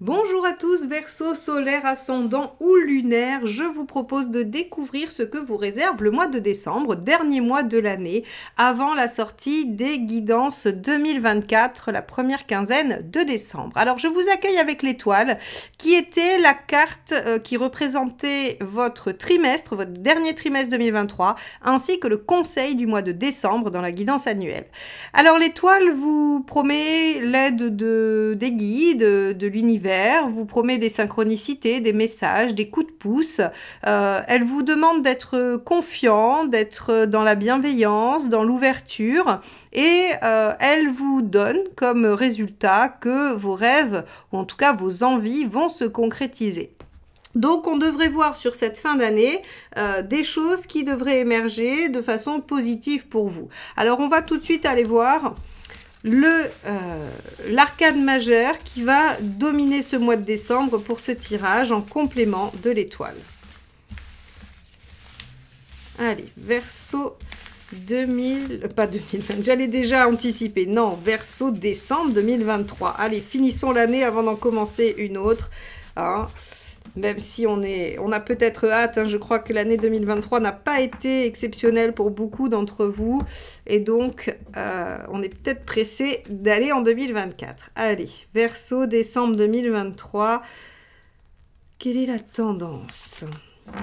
Bonjour à tous, Verseau, solaire, ascendant ou lunaire, je vous propose de découvrir ce que vous réserve le mois de décembre, dernier mois de l'année, avant la sortie des guidances 2024, la première quinzaine de décembre. Alors je vous accueille avec l'étoile, qui était la carte qui représentait votre trimestre, votre dernier trimestre 2023, ainsi que le conseil du mois de décembre dans la guidance annuelle. Alors l'étoile vous promet l'aide des guides, de l'univers, vous promet des synchronicités, des messages, des coups de pouce. Elle vous demande d'être confiant, d'être dans la bienveillance, dans l'ouverture, et elle vous donne comme résultat que vos rêves, ou en tout cas vos envies, vont se concrétiser. Donc on devrait voir sur cette fin d'année des choses qui devraient émerger de façon positive pour vous. Alors on va tout de suite aller voir l'arcane majeur qui va dominer ce mois de décembre pour ce tirage en complément de l'étoile. Allez, Verseau 2020, j'allais déjà anticiper, non, Verseau décembre 2023. Allez, finissons l'année avant d'en commencer une autre, hein. Même si on a peut-être hâte, hein, je crois que l'année 2023 n'a pas été exceptionnelle pour beaucoup d'entre vous. Et donc, on est peut-être pressé d'aller en 2024. Allez, Verseau, décembre 2023. Quelle est la tendance ?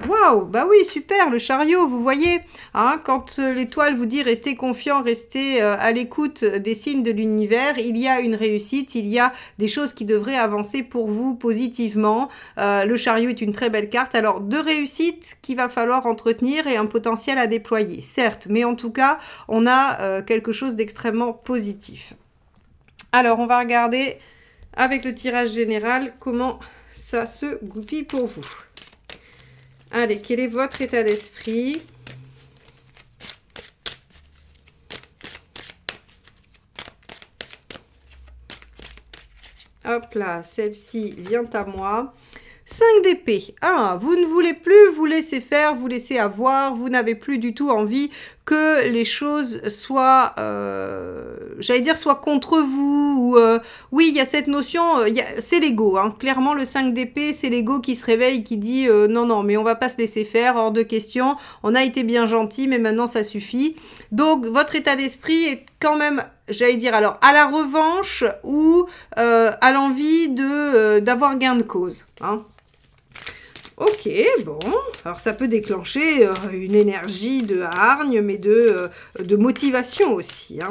Waouh, bah oui, super, le chariot, vous voyez, hein, quand l'étoile vous dit restez confiant, restez à l'écoute des signes de l'univers, il y a une réussite, il y a des choses qui devraient avancer pour vous positivement. Le chariot est une très belle carte, alors de réussite qu'il va falloir entretenir et un potentiel à déployer, certes, mais en tout cas, on a quelque chose d'extrêmement positif. Alors, on va regarder avec le tirage général comment ça se goupille pour vous. Allez, quel est votre état d'esprit? Hop là, celle-ci vient à moi. 5 d'épée. Ah, vous ne voulez plus vous laisser faire, vous laisser avoir, vous n'avez plus du tout envie que les choses soient, j'allais dire, soient contre vous. Oui, il y a cette notion, c'est l'ego. Hein. Clairement, le 5 d'épée, c'est l'ego qui se réveille, qui dit non, non, mais on va pas se laisser faire, hors de question. On a été bien gentil, mais maintenant ça suffit. Donc, votre état d'esprit est quand même, j'allais dire, alors, à la revanche ou à l'envie d'avoir gain de cause. Hein. Ok, bon, alors ça peut déclencher une énergie de hargne, mais de motivation aussi. Hein.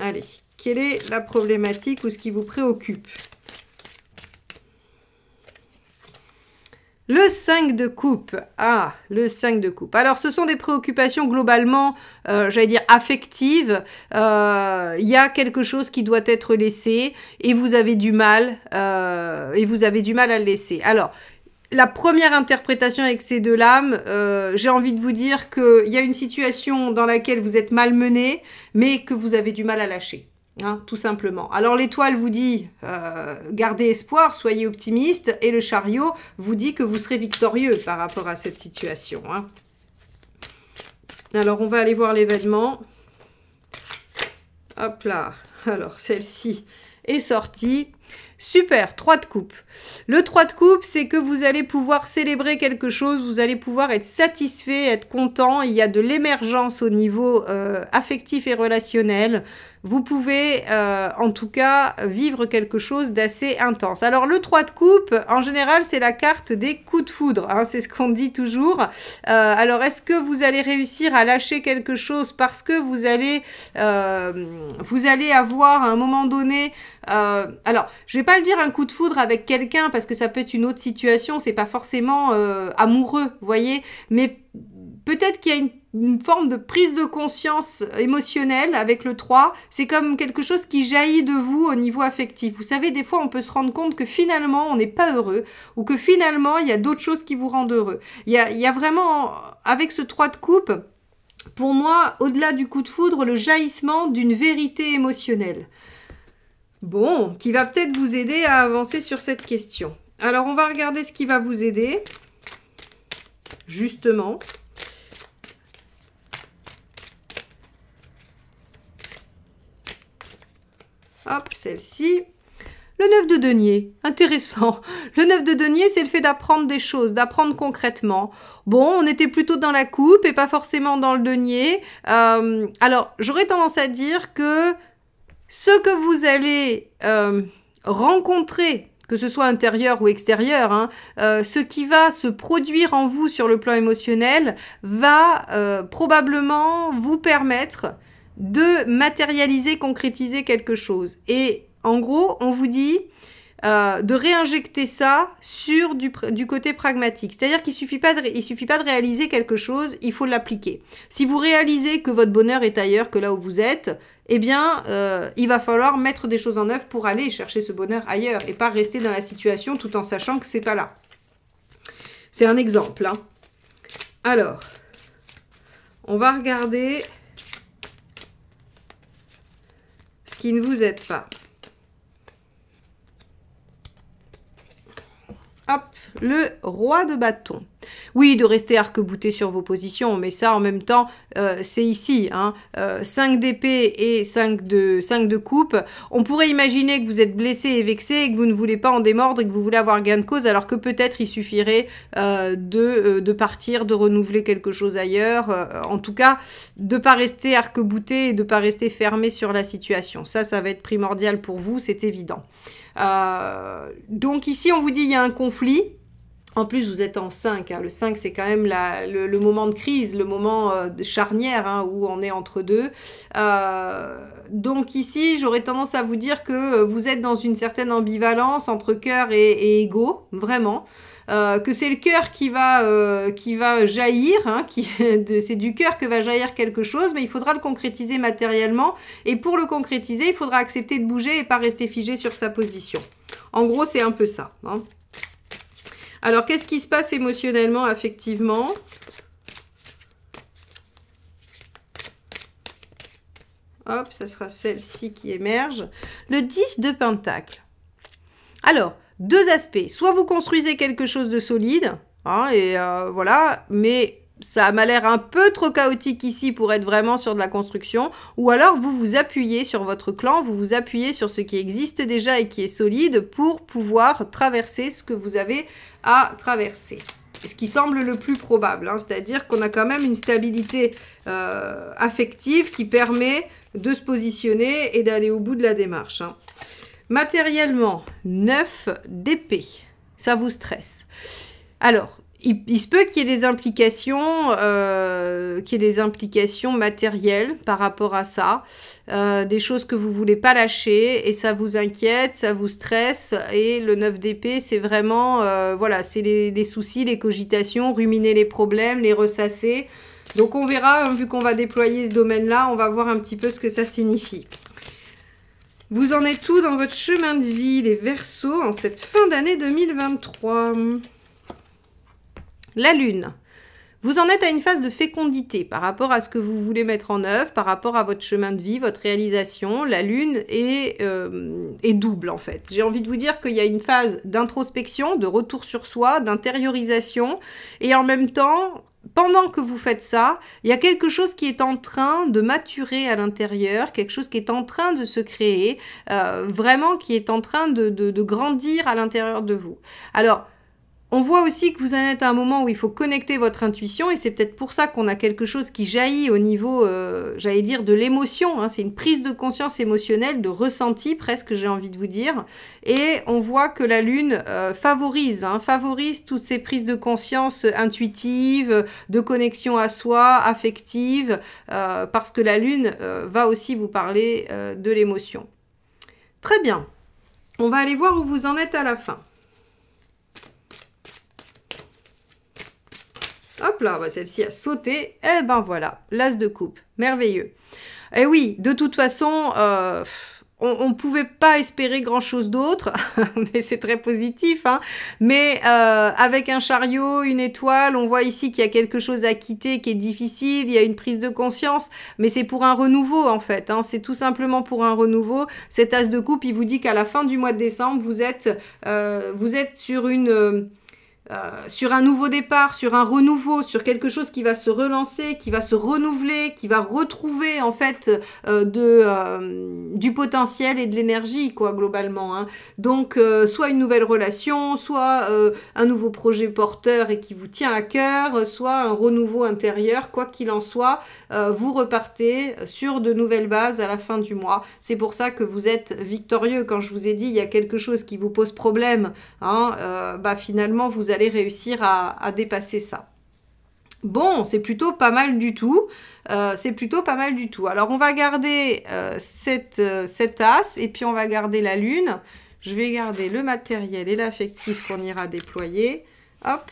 Allez, quelle est la problématique ou ce qui vous préoccupe? Le 5 de coupe. Ah, le 5 de coupe. Alors, ce sont des préoccupations globalement, j'allais dire, affectives. Il y a quelque chose qui doit être laissé et vous avez du mal, à le laisser. Alors, la première interprétation avec ces deux lames, j'ai envie de vous dire qu'il y a une situation dans laquelle vous êtes malmené, mais que vous avez du mal à lâcher. Hein, tout simplement. Alors l'étoile vous dit gardez espoir, soyez optimiste, et le chariot vous dit que vous serez victorieux par rapport à cette situation. Hein. Alors on va aller voir l'événement. Hop là. Alors celle-ci est sortie. Super, 3 de coupe. Le 3 de coupe, c'est que vous allez pouvoir célébrer quelque chose, vous allez pouvoir être satisfait, être content. Il y a de l'émergence au niveau affectif et relationnel. Vous pouvez, en tout cas, vivre quelque chose d'assez intense. Alors, le 3 de coupe, en général, c'est la carte des coups de foudre. Hein, c'est ce qu'on dit toujours. Alors, est-ce que vous allez réussir à lâcher quelque chose parce que vous allez avoir, à un moment donné... alors, je vais pas le dire un coup de foudre avec quelqu'un parce que ça peut être une autre situation. C'est pas forcément amoureux, vous voyez. Mais peut-être qu'il y a une forme de prise de conscience émotionnelle avec le 3. C'est comme quelque chose qui jaillit de vous au niveau affectif. Vous savez, des fois, on peut se rendre compte que finalement, on n'est pas heureux ou que finalement, il y a d'autres choses qui vous rendent heureux. Il y a vraiment, avec ce 3 de coupe, pour moi, au-delà du coup de foudre, le jaillissement d'une vérité émotionnelle. Bon, qui va peut-être vous aider à avancer sur cette question. Alors, on va regarder ce qui va vous aider, justement. Hop, celle-ci. Le 9 de denier, intéressant. Le 9 de denier, c'est le fait d'apprendre des choses, d'apprendre concrètement. Bon, on était plutôt dans la coupe et pas forcément dans le denier. Alors, j'aurais tendance à dire que ce que vous allez rencontrer, que ce soit intérieur ou extérieur, hein, ce qui va se produire en vous sur le plan émotionnel va probablement vous permettre de matérialiser, concrétiser quelque chose. Et en gros, on vous dit de réinjecter ça sur du côté pragmatique. C'est-à-dire qu'il suffit pas de réaliser quelque chose, il faut l'appliquer. Si vous réalisez que votre bonheur est ailleurs que là où vous êtes, eh bien, il va falloir mettre des choses en œuvre pour aller chercher ce bonheur ailleurs et pas rester dans la situation tout en sachant que c'est pas là. C'est un exemple, hein. Alors, on va regarder ce qui ne vous aide pas. Hop, le roi de bâton. Oui, de rester arc-bouté sur vos positions, mais ça, en même temps, c'est ici. Hein, 5 d'épée et 5 de coupe. On pourrait imaginer que vous êtes blessé et vexé et que vous ne voulez pas en démordre et que vous voulez avoir gain de cause, alors que peut-être il suffirait de partir, de renouveler quelque chose ailleurs. En tout cas, de ne pas rester arc-bouté et de ne pas rester fermé sur la situation. Ça va être primordial pour vous, c'est évident. Donc ici, on vous dit il y a un conflit. En plus, vous êtes en 5. Hein. Le 5, c'est quand même le moment de crise, le moment de charnière, hein, où on est entre deux. Donc ici, j'aurais tendance à vous dire que vous êtes dans une certaine ambivalence entre cœur et ego, vraiment. Que c'est le cœur qui va jaillir, hein, c'est du cœur que va jaillir quelque chose, mais il faudra le concrétiser matériellement. Et pour le concrétiser, il faudra accepter de bouger et pas rester figé sur sa position. En gros, c'est un peu ça. Hein. Alors, qu'est-ce qui se passe émotionnellement, affectivement? Hop, ça sera celle-ci qui émerge. Le 10 de Pentacle. Alors, deux aspects. Soit vous construisez quelque chose de solide, hein, et voilà, mais ça m'a l'air un peu trop chaotique ici pour être vraiment sur de la construction, ou alors vous vous appuyez sur votre clan, vous vous appuyez sur ce qui existe déjà et qui est solide pour pouvoir traverser ce que vous avez à traverser. Ce qui semble le plus probable, hein, c'est-à-dire qu'on a quand même une stabilité affective qui permet de se positionner et d'aller au bout de la démarche. Hein. Matériellement, 9 d'épée, ça vous stresse. Alors, il se peut qu'il y ait des implications matérielles par rapport à ça, des choses que vous voulez pas lâcher et ça vous inquiète, ça vous stresse. Et le 9 d'épée, c'est vraiment, voilà, c'est les soucis, les cogitations, ruminer les problèmes, les ressasser. Donc on verra, hein, vu qu'on va déployer ce domaine-là, on va voir un petit peu ce que ça signifie. Vous en êtes où dans votre chemin de vie, les Verseaux, en cette fin d'année 2023 ? La Lune. Vous en êtes à une phase de fécondité par rapport à ce que vous voulez mettre en œuvre, par rapport à votre chemin de vie, votre réalisation. La Lune est double en fait. J'ai envie de vous dire qu'il y a une phase d'introspection, de retour sur soi, d'intériorisation. Et en même temps, pendant que vous faites ça, il y a quelque chose qui est en train de maturer à l'intérieur, quelque chose qui est en train de se créer, vraiment qui est en train de grandir à l'intérieur de vous. Alors, on voit aussi que vous en êtes à un moment où il faut connecter votre intuition et c'est peut-être pour ça qu'on a quelque chose qui jaillit au niveau, j'allais dire, de l'émotion. Hein. C'est une prise de conscience émotionnelle, de ressenti presque, j'ai envie de vous dire. Et on voit que la Lune favorise toutes ces prises de conscience intuitives, de connexion à soi, affectives, parce que la Lune va aussi vous parler de l'émotion. Très bien. On va aller voir où vous en êtes à la fin. Hop là, bah celle-ci a sauté. Eh ben voilà, l'as de coupe. Merveilleux. Et oui, de toute façon, on ne pouvait pas espérer grand-chose d'autre, mais c'est très positif. Hein. Mais avec un chariot, une étoile, on voit ici qu'il y a quelque chose à quitter qui est difficile, il y a une prise de conscience, mais c'est pour un renouveau en fait. Hein. C'est tout simplement pour un renouveau. Cet as de coupe, il vous dit qu'à la fin du mois de décembre, vous êtes sur sur un nouveau départ, sur un renouveau, sur quelque chose qui va se relancer, qui va se renouveler, qui va retrouver en fait du potentiel et de l'énergie quoi globalement. Hein. Donc soit une nouvelle relation, soit un nouveau projet porteur et qui vous tient à cœur, soit un renouveau intérieur, quoi qu'il en soit, vous repartez sur de nouvelles bases à la fin du mois. C'est pour ça que vous êtes victorieux. Quand je vous ai dit il y a quelque chose qui vous pose problème, hein, finalement vous allez réussir à dépasser ça. Bon, c'est plutôt pas mal du tout. C'est plutôt pas mal du tout. Alors, on va garder cette as et puis on va garder la lune. Je vais garder le matériel et l'affectif qu'on ira déployer. Hop.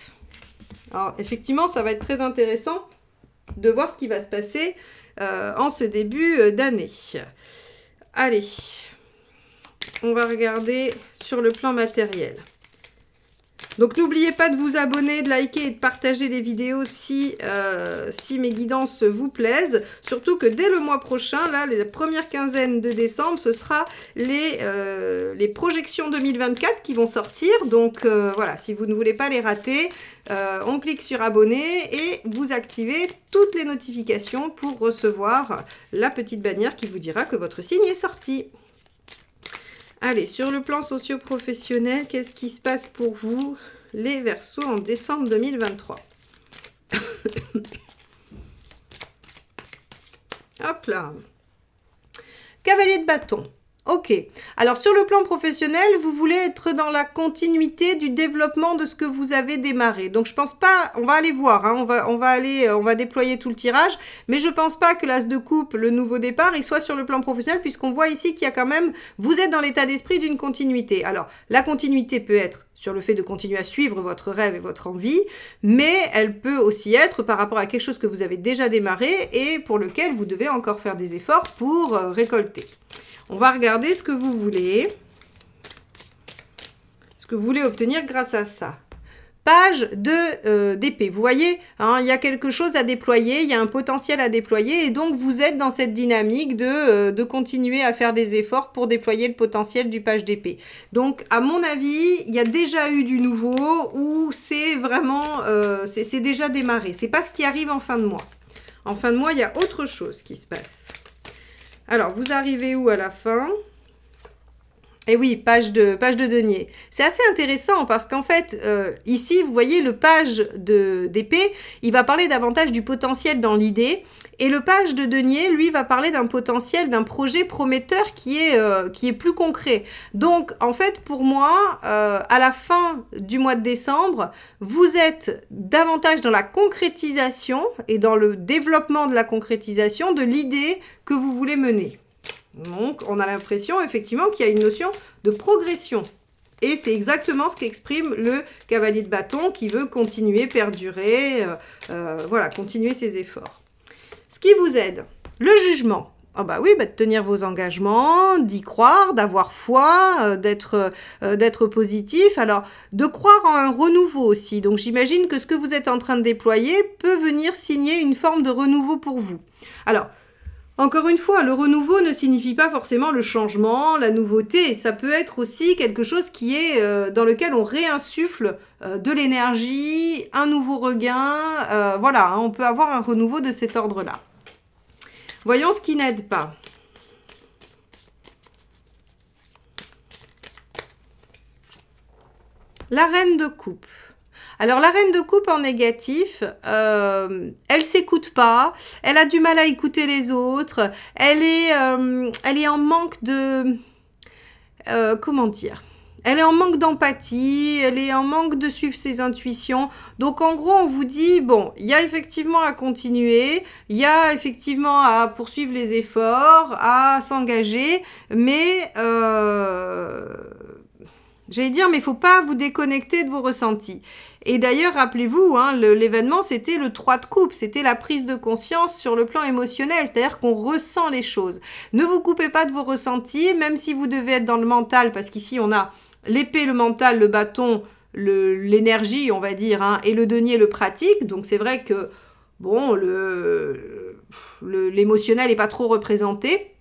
Alors, effectivement, ça va être très intéressant de voir ce qui va se passer en ce début d'année. Allez, on va regarder sur le plan matériel. Donc n'oubliez pas de vous abonner, de liker et de partager les vidéos si mes guidances vous plaisent. Surtout que dès le mois prochain, là, la première quinzaine de décembre, ce sera les projections 2024 qui vont sortir. Donc voilà, si vous ne voulez pas les rater, on clique sur abonner et vous activez toutes les notifications pour recevoir la petite bannière qui vous dira que votre signe est sorti. Allez, sur le plan socio-professionnel, qu'est-ce qui se passe pour vous, les Verseaux, en décembre 2023? Hop là. Cavalier de bâton. Ok. Alors, sur le plan professionnel, vous voulez être dans la continuité du développement de ce que vous avez démarré. Donc, je pense pas... On va aller voir. Hein, on va déployer tout le tirage. Mais je pense pas que l'as de coupe, le nouveau départ, il soit sur le plan professionnel, puisqu'on voit ici qu'il y a quand même... Vous êtes dans l'état d'esprit d'une continuité. Alors, la continuité peut être sur le fait de continuer à suivre votre rêve et votre envie, mais elle peut aussi être par rapport à quelque chose que vous avez déjà démarré et pour lequel vous devez encore faire des efforts pour récolter. On va regarder ce que vous voulez. Ce que vous voulez obtenir grâce à ça. Page d'épée. Vous voyez, hein, il y a quelque chose à déployer, il y a un potentiel à déployer et donc vous êtes dans cette dynamique de continuer à faire des efforts pour déployer le potentiel du page d'épée. Donc, à mon avis, il y a déjà eu du nouveau ou c'est vraiment, c'est déjà démarré. C'est pas ce qui arrive en fin de mois. En fin de mois, il y a autre chose qui se passe. Alors, vous arrivez où à la fin? Et oui, page de denier. C'est assez intéressant parce qu'en fait, ici, vous voyez, le page d'épée, il va parler davantage du potentiel dans l'idée. Et le page de denier, lui, va parler d'un potentiel, d'un projet prometteur qui est plus concret. Donc, en fait, pour moi, à la fin du mois de décembre, vous êtes davantage dans la concrétisation et dans le développement de la concrétisation de l'idée que vous voulez mener. Donc, on a l'impression, effectivement, qu'il y a une notion de progression. Et c'est exactement ce qu'exprime le cavalier de bâton qui veut continuer, perdurer, voilà, continuer ses efforts. Ce qui vous aide, le jugement. Ah bah oui, de tenir vos engagements, d'y croire, d'avoir foi, d'être positif. Alors, de croire en un renouveau aussi. Donc, j'imagine que ce que vous êtes en train de déployer peut venir signer une forme de renouveau pour vous. Alors, encore une fois, le renouveau ne signifie pas forcément le changement, la nouveauté. Ça peut être aussi quelque chose qui est dans lequel on réinsuffle de l'énergie, un nouveau regain. Voilà, hein, on peut avoir un renouveau de cet ordre-là. Voyons ce qui n'aide pas. La reine de coupe. Alors, la reine de coupe en négatif, elle s'écoute pas, elle a du mal à écouter les autres, elle est en manque de... comment dire ? Elle est en manque d'empathie, elle est en manque de suivre ses intuitions. Donc, en gros, on vous dit, bon, il y a effectivement à continuer, il y a effectivement à poursuivre les efforts, à s'engager, mais... j'allais dire, mais il ne faut pas vous déconnecter de vos ressentis. Et d'ailleurs, rappelez-vous, hein, l'événement, c'était le 3 de coupe, c'était la prise de conscience sur le plan émotionnel, c'est-à-dire qu'on ressent les choses. Ne vous coupez pas de vos ressentis, même si vous devez être dans le mental, parce qu'ici, on a l'épée, le mental, le bâton, l'énergie, on va dire, hein, et le denier, le pratique. Donc, c'est vrai que, bon, l'émotionnel n'est pas trop représenté.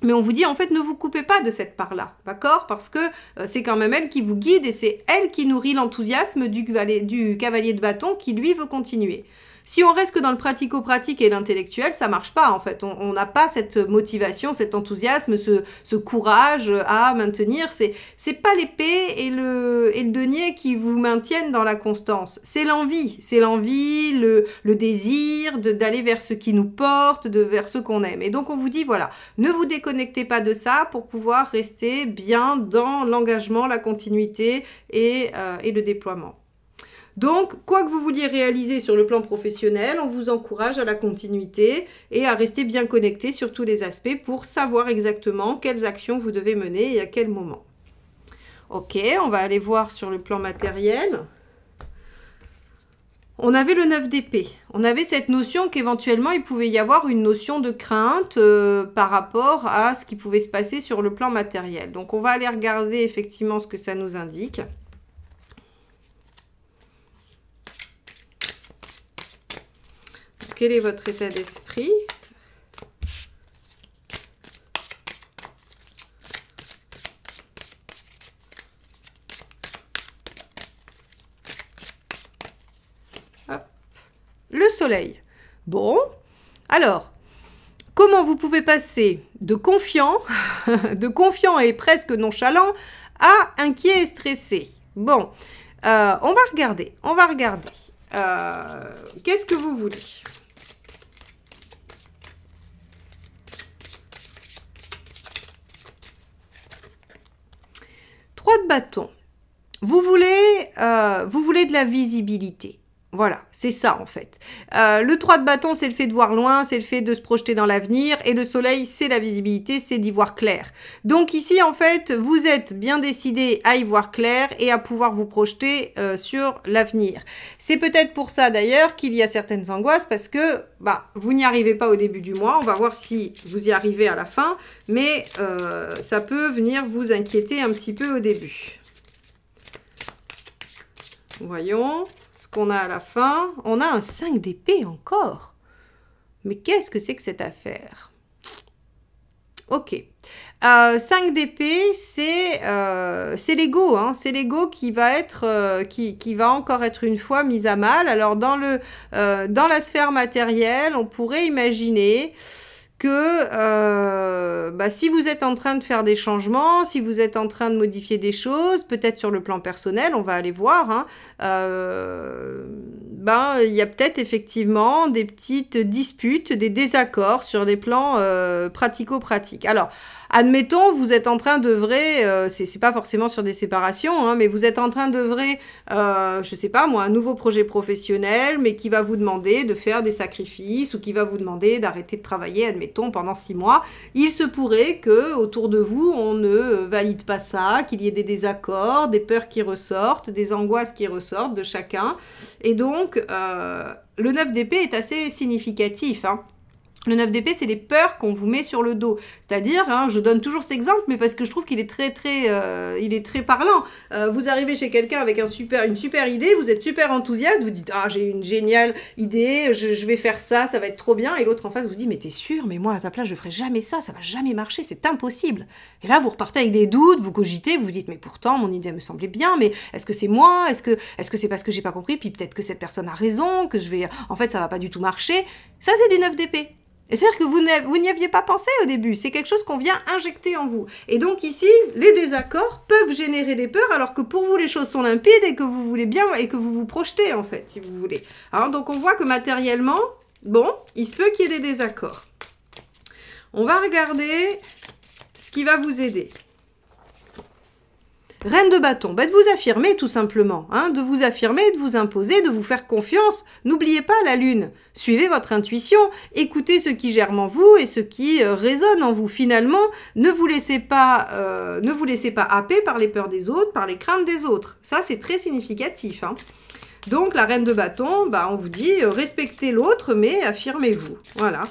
Mais on vous dit, en fait, ne vous coupez pas de cette part-là, d'accord? Parce que c'est quand même elle qui vous guide et c'est elle qui nourrit l'enthousiasme du cavalier de bâton qui, lui, veut continuer. Si on reste que dans le pratico-pratique et l'intellectuel, ça marche pas, en fait. On n'a pas cette motivation, cet enthousiasme, ce courage à maintenir. C'est pas l'épée et le denier qui vous maintiennent dans la constance. C'est l'envie, le désir d'aller vers ce qui nous porte, vers ce qu'on aime. Et donc, on vous dit, voilà, ne vous déconnectez pas de ça pour pouvoir rester bien dans l'engagement, la continuité et le déploiement. Donc, quoi que vous vouliez réaliser sur le plan professionnel, on vous encourage à la continuité et à rester bien connecté sur tous les aspects pour savoir exactement quelles actions vous devez mener et à quel moment. Ok, on va aller voir sur le plan matériel. On avait le 9 d'épée. On avait cette notion qu'éventuellement, il pouvait y avoir une notion de crainte par rapport à ce qui pouvait se passer sur le plan matériel. Donc, on va aller regarder effectivement ce que ça nous indique. Quel est votre état d'esprit? Le soleil. Bon, alors, comment vous pouvez passer de confiant et presque nonchalant à inquiet et stressé? Bon, on va regarder. Qu'est-ce que vous voulez? Trois de bâton. Vous voulez de la visibilité. Voilà, c'est ça en fait. Le 3 de bâton, c'est le fait de voir loin, c'est le fait de se projeter dans l'avenir. Et le soleil, c'est la visibilité, c'est d'y voir clair. Donc ici, en fait, vous êtes bien décidé à y voir clair et à pouvoir vous projeter sur l'avenir. C'est peut-être pour ça d'ailleurs qu'il y a certaines angoisses parce que vous n'y arrivez pas au début du mois. On va voir si vous y arrivez à la fin. Mais ça peut venir vous inquiéter un petit peu au début. Voyons. Qu'on a à la fin, on a un 5 d'épée encore. Mais qu'est-ce que c'est que cette affaire? Ok. 5 d'épée, c'est l'ego. Hein. C'est l'ego qui va être, qui va encore être une fois mis à mal. Alors, dans la sphère matérielle, on pourrait imaginer que si vous êtes en train de faire des changements, si vous êtes en train de modifier des choses, peut-être sur le plan personnel, on va aller voir, hein, il y a peut-être effectivement des petites disputes, des désaccords sur des plans pratico-pratiques. Alors, admettons, vous êtes en train d'œuvrer, c'est pas forcément sur des séparations, hein, mais vous êtes en train d'œuvrer, je sais pas moi, un nouveau projet professionnel, mais qui va vous demander de faire des sacrifices ou qui va vous demander d'arrêter de travailler, admettons, pendant 6 mois. Il se pourrait que autour de vous, on ne valide pas ça, qu'il y ait des désaccords, des peurs qui ressortent, des angoisses qui ressortent de chacun. Et donc, le 9 d'épée est assez significatif, hein. Le 9 d'épée, c'est les peurs qu'on vous met sur le dos. C'est-à-dire, hein, je donne toujours cet exemple, mais parce que je trouve qu'il est très parlant. Vous arrivez chez quelqu'un avec une super idée, vous êtes super enthousiaste, vous dites « Ah, j'ai une géniale idée, je vais faire ça, ça va être trop bien. » Et l'autre en face vous dit « Mais t'es sûr? Mais moi, à ta place, je ferai jamais ça, ça va jamais marcher, c'est impossible. » Et là, vous repartez avec des doutes, vous cogitez, vous vous dites « Mais pourtant, mon idée me semblait bien, mais est-ce que c'est moi? Est-ce que c'est parce que j'ai pas compris? Puis peut-être que cette personne a raison, que en fait, ça va pas du tout marcher. » Ça, c'est du 9 d'épée. C'est-à-dire que vous n'y aviez pas pensé au début, c'est quelque chose qu'on vient injecter en vous. Et donc ici, les désaccords peuvent générer des peurs, alors que pour vous, les choses sont limpides et que vous voulez bien, et que vous vous projetez en fait, si vous voulez. Alors, donc on voit que matériellement, bon, il se peut qu'il y ait des désaccords. On va regarder ce qui va vous aider. Reine de bâton, de vous affirmer tout simplement, hein, de vous affirmer, de vous imposer, de vous faire confiance. N'oubliez pas la lune, suivez votre intuition, écoutez ce qui germe en vous et ce qui résonne en vous finalement. Ne vous laissez pas happer par les peurs des autres, par les craintes des autres. Ça, c'est très significatif, hein. Donc, la reine de bâton, bah, on vous dit, respectez l'autre, mais affirmez-vous. Voilà.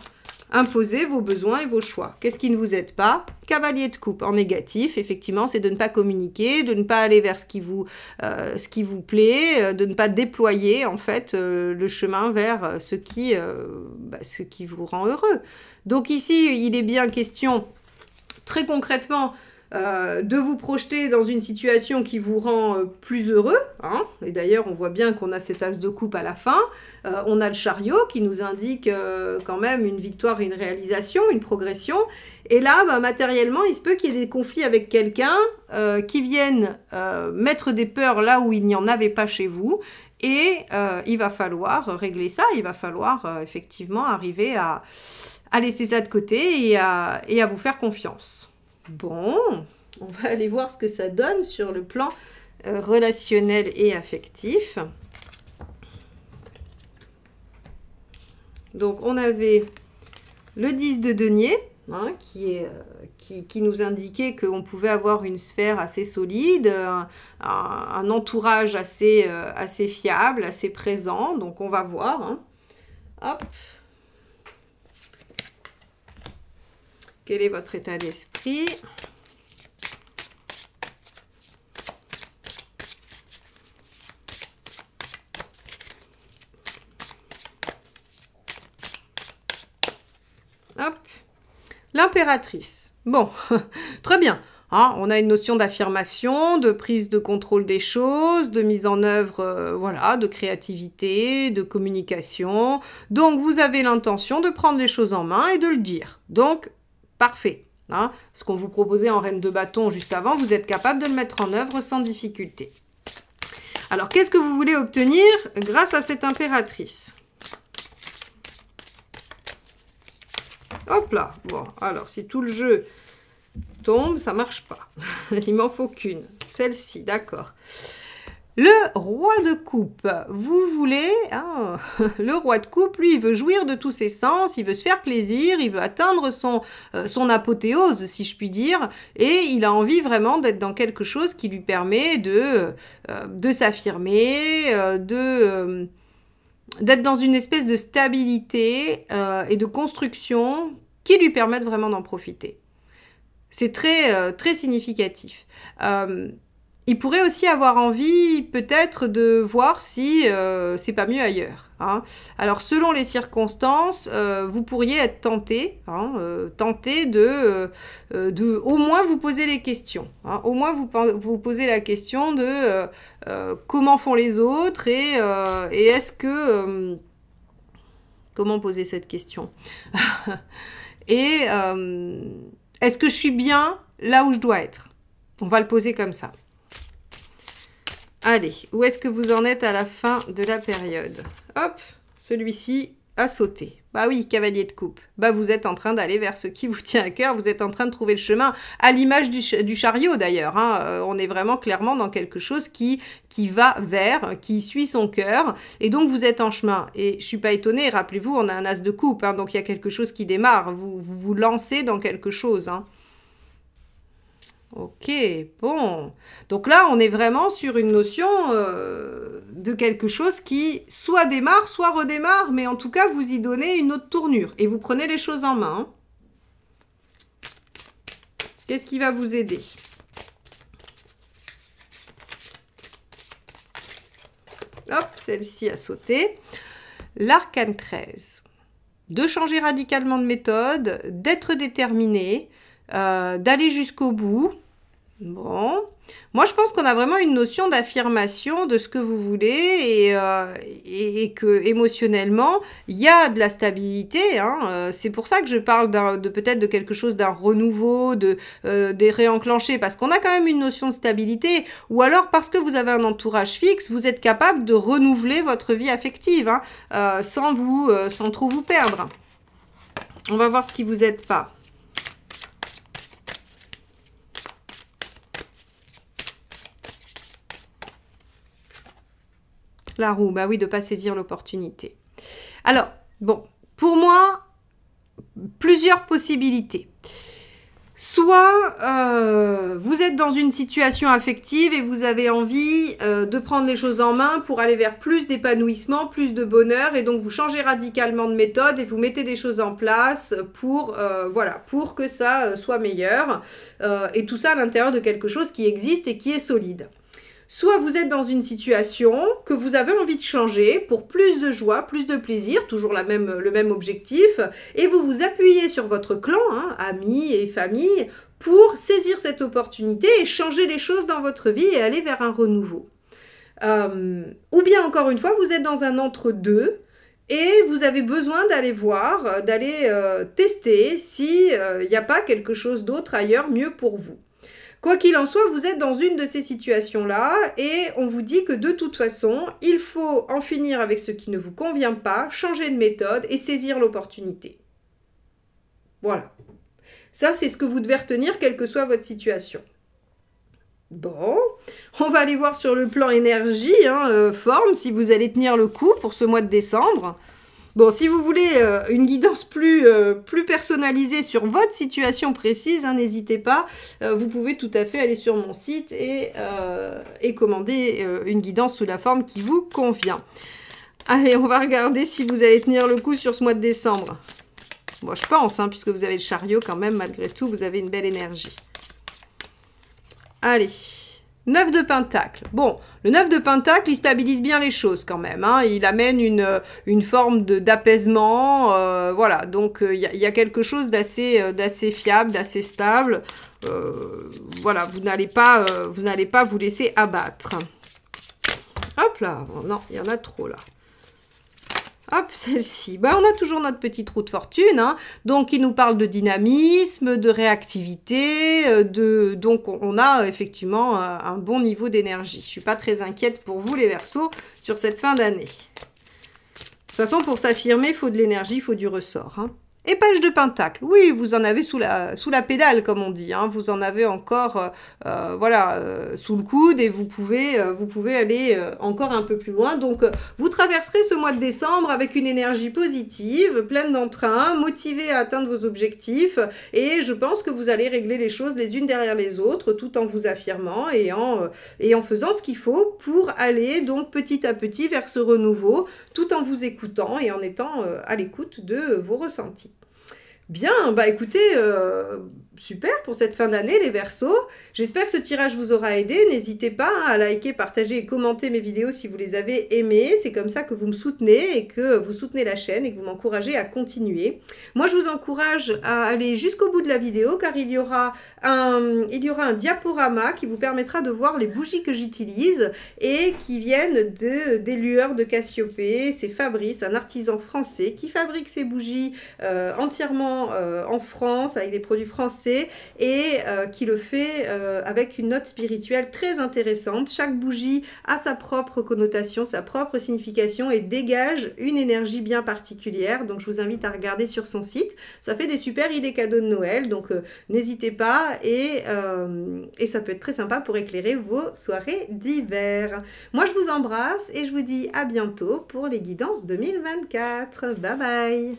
Imposez vos besoins et vos choix. Qu'est-ce qui ne vous aide pas? Cavalier de coupe. En négatif, effectivement, c'est de ne pas communiquer, de ne pas aller vers ce qui vous plaît, de ne pas déployer, en fait, le chemin vers ce qui vous rend heureux. Donc ici, il est bien question, très concrètement, de vous projeter dans une situation qui vous rend plus heureux. Hein. Et d'ailleurs, on voit bien qu'on a cet as de coupe à la fin. On a le chariot qui nous indique quand même une victoire, une réalisation, une progression. Et là, bah, matériellement, il se peut qu'il y ait des conflits avec quelqu'un qui vienne mettre des peurs là où il n'y en avait pas chez vous. Et il va falloir régler ça. Il va falloir effectivement arriver à laisser ça de côté et à vous faire confiance. Bon, on va aller voir ce que ça donne sur le plan relationnel et affectif. Donc, on avait le 10 de denier, hein, qui nous indiquait qu'on pouvait avoir une sphère assez solide, un entourage assez fiable, assez présent. Donc, on va voir. Hein. Hop. Quel est votre état d'esprit? Hop. L'impératrice. Bon, très bien. Hein, on a une notion d'affirmation, de prise de contrôle des choses, de mise en œuvre, voilà, de créativité, de communication. Donc, vous avez l'intention de prendre les choses en main et de le dire. Donc, parfait. Hein. Ce qu'on vous proposait en reine de bâton juste avant, vous êtes capable de le mettre en œuvre sans difficulté. Alors, qu'est-ce que vous voulez obtenir grâce à cette impératrice? Hop là. Bon, alors, si tout le jeu tombe, ça marche pas. Il m'en faut qu'une. Celle-ci, d'accord. Le roi de coupe, vous voulez, hein, le roi de coupe, lui, il veut jouir de tous ses sens, il veut se faire plaisir, il veut atteindre son apothéose, si je puis dire, et il a envie vraiment d'être dans quelque chose qui lui permet de s'affirmer, d'être dans une espèce de stabilité et de construction qui lui permettent vraiment d'en profiter. C'est très significatif. Il pourrait aussi avoir envie peut-être de voir si c'est pas mieux ailleurs. Hein. Alors selon les circonstances, vous pourriez être tenté, hein, tenté de au moins vous poser les questions. Hein. Au moins vous posez la question de comment font les autres et est-ce que... comment poser cette question? Et est-ce que je suis bien là où je dois être? On va le poser comme ça. Allez, où est-ce que vous en êtes à la fin de la période? Hop, celui-ci a sauté. Bah oui, cavalier de coupe. Bah vous êtes en train d'aller vers ce qui vous tient à cœur. Vous êtes en train de trouver le chemin, à l'image du chariot d'ailleurs. Hein. On est vraiment clairement dans quelque chose qui va vers, qui suit son cœur. Et donc vous êtes en chemin. Et je suis pas étonnée, rappelez-vous, on a un as de coupe. Hein, donc il y a quelque chose qui démarre. Vous lancez dans quelque chose. Hein. Ok, bon. Donc là, on est vraiment sur une notion de quelque chose qui soit démarre, soit redémarre, mais en tout cas, vous y donnez une autre tournure et vous prenez les choses en main. Qu'est-ce qui va vous aider? Hop, celle-ci a sauté. L'arcane 13. De changer radicalement de méthode, d'être déterminé, d'aller jusqu'au bout. Bon, moi je pense qu'on a vraiment une notion d'affirmation de ce que vous voulez et que émotionnellement il y a de la stabilité. Hein. C'est pour ça que je parle peut-être de quelque chose d'un renouveau, des réenclencher, parce qu'on a quand même une notion de stabilité, ou alors parce que vous avez un entourage fixe, vous êtes capable de renouveler votre vie affective hein, sans trop vous perdre. On va voir ce qui vous aide pas. La roue, bah oui, de ne pas saisir l'opportunité. Alors, bon, pour moi, plusieurs possibilités. Soit vous êtes dans une situation affective et vous avez envie de prendre les choses en main pour aller vers plus d'épanouissement, plus de bonheur, et donc vous changez radicalement de méthode et vous mettez des choses en place pour, voilà, pour que ça soit meilleur, et tout ça à l'intérieur de quelque chose qui existe et qui est solide. Soit vous êtes dans une situation que vous avez envie de changer pour plus de joie, plus de plaisir, toujours le même objectif, et vous vous appuyez sur votre clan, hein, amis et famille, pour saisir cette opportunité et changer les choses dans votre vie et aller vers un renouveau. Ou bien encore une fois, vous êtes dans un entre-deux, et vous avez besoin d'aller voir, d'aller tester s'il n'y a pas quelque chose d'autre ailleurs mieux pour vous. Quoi qu'il en soit, vous êtes dans une de ces situations-là et on vous dit que de toute façon, il faut en finir avec ce qui ne vous convient pas, changer de méthode et saisir l'opportunité. Voilà. Ça, c'est ce que vous devez retenir, quelle que soit votre situation. Bon, on va aller voir sur le plan énergie, forme, si vous allez tenir le coup pour ce mois de décembre. Bon, si vous voulez une guidance plus personnalisée sur votre situation précise, n'hésitez pas. Vous pouvez tout à fait aller sur mon site et commander une guidance sous la forme qui vous convient. Allez, on va regarder si vous allez tenir le coup sur ce mois de décembre. Bon, je pense, puisque vous avez le chariot quand même, malgré tout, vous avez une belle énergie. Allez. 9 de Pentacle. Bon, le 9 de Pentacle, il stabilise bien les choses quand même. Il amène une forme d'apaisement. Voilà, donc il y a quelque chose d'assez fiable, d'assez stable. Voilà, vous n'allez pas vous laisser abattre. Hop là, non, il y en a trop là. Hop, celle-ci. Ben, on a toujours notre petite roue de fortune. Donc, il nous parle de dynamisme, de réactivité. Donc, on a effectivement un bon niveau d'énergie. Je ne suis pas très inquiète pour vous, les Verseaux, sur cette fin d'année. De toute façon, pour s'affirmer, il faut de l'énergie, il faut du ressort. Et page de Pentacle, oui, vous en avez sous la pédale, comme on dit. Vous en avez encore, sous le coude et vous pouvez aller encore un peu plus loin. Donc, vous traverserez ce mois de décembre avec une énergie positive, pleine d'entrain, motivée à atteindre vos objectifs. Et je pense que vous allez régler les choses les unes derrière les autres, tout en vous affirmant et en faisant ce qu'il faut pour aller donc petit à petit vers ce renouveau, tout en vous écoutant et en étant à l'écoute de vos ressentis. Bien, bah écoutez, super pour cette fin d'année les Verseaux. J'espère que ce tirage vous aura aidé. N'hésitez pas à liker, partager et commenter mes vidéos si vous les avez aimées. C'est comme ça que vous me soutenez et que vous soutenez la chaîne et que vous m'encouragez à continuer. Moi, je vous encourage à aller jusqu'au bout de la vidéo car il y aura un diaporama qui vous permettra de voir les bougies que j'utilise et qui viennent des lueurs de Cassiopée. C'est Fabrice, un artisan français qui fabrique ces bougies entièrement en France avec des produits français et qui le fait avec une note spirituelle très intéressante. Chaque bougie a sa propre connotation, sa propre signification et dégage une énergie bien particulière. Donc je vous invite à regarder sur son site. Ça fait des super idées cadeaux de Noël, donc n'hésitez pas et ça peut être très sympa pour éclairer vos soirées d'hiver. Moi je vous embrasse et je vous dis à bientôt pour les guidances 2024. Bye bye.